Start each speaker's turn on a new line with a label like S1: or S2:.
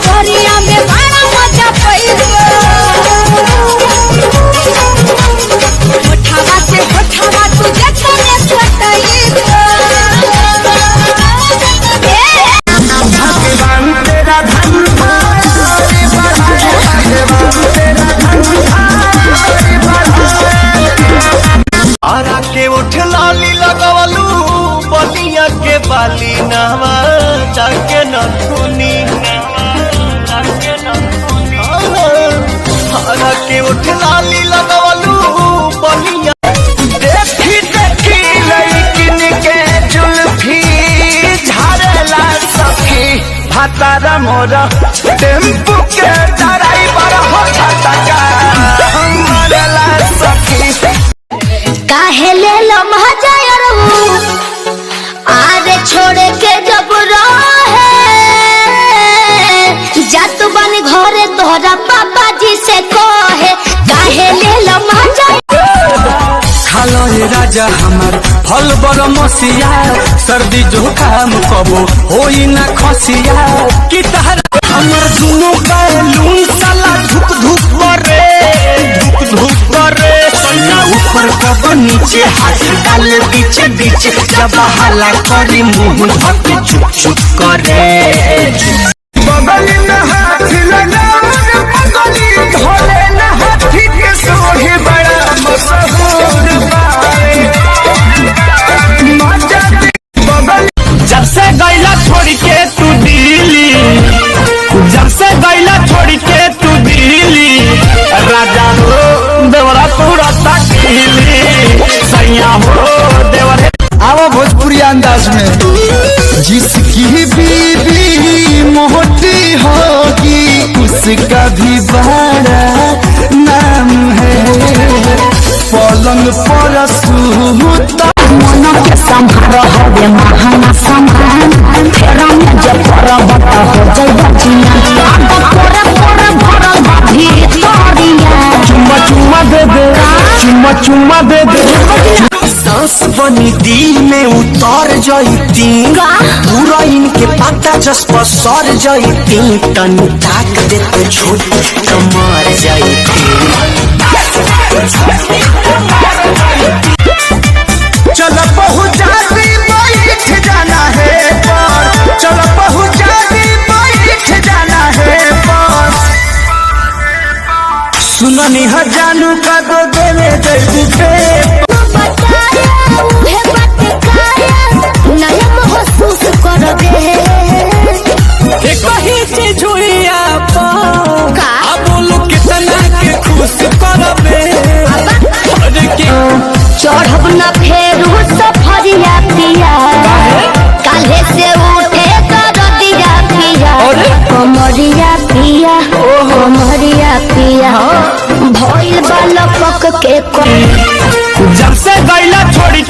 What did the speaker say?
S1: कवरिया में बड़ा मजा पैबो होठवा से होठवा तू जतने सटैबो
S2: भगवान तेरा धन आगे बढ़ाए भगवान तेरा धन आरा के उठ लाली लगवलू बलिया के बाली नहवा जाके न सुनी आरा के उठ लाली लगवलू बलिया देखी देखी लड़किन के जुल्फी झाड़ला सखी भातारा मोरा टेम्पू के ड्राइवर हो छटका मरला सखी
S1: काहे ले लो महजायरहू आरे छोड़े के जब रहे जात बन घरे तोहरा पापा जी से कहे काहे ले लो महजायर
S2: खालो हे राजा हमार फल बड़ मसिया सर्दी जुकाम कबो होई ना खसिया कि तहरा हमर दुनो बैलून साला धुक धुक करे सैया ऊपर कब नीचे हाथ डाल बीच बीच जब हला करी मुंह धक चुप चुप करे बगल में हाथ लगाओ बगली धोले ना हाथी के सोहे बड़ा मशहूर बाए जब से गैला छोड़ के तू दिल्ली जब से गैला छोड़ के तू दिल्ली राजा हो देवरा पूरा तकली सैया हो देवरे आओ भोजपुरी अंदाज में जिसकी बीबी मोटी होगी उसका भी बड़ा नाम है पलंग पर सूता
S1: मन के संभार हवे महाना संभान फेरा में जब परबत हो जाय बचिया अब कोरा कोरा भरल भाभी तोरिया
S2: चुम्मा दे दे सांस बनी दिल में उतर जाती पूरा इनके पता जस पर सर जाती तन ताक दे तो छोट कमर जाती चलो पहुँचा दी बैठ जाना है पर चलो पहुँचा दी बैठ जाना है पर सुननी जानू का दो देवे जैसे कहीं चीज बोलो कितना के खुश करबे
S1: चढ़ब न फेरू सफरिया पिया काल्हे से उठे दरदिया पिया कमरिया पिया कमरिया पिया भइल बालक के
S2: जब से गैला छोड़ी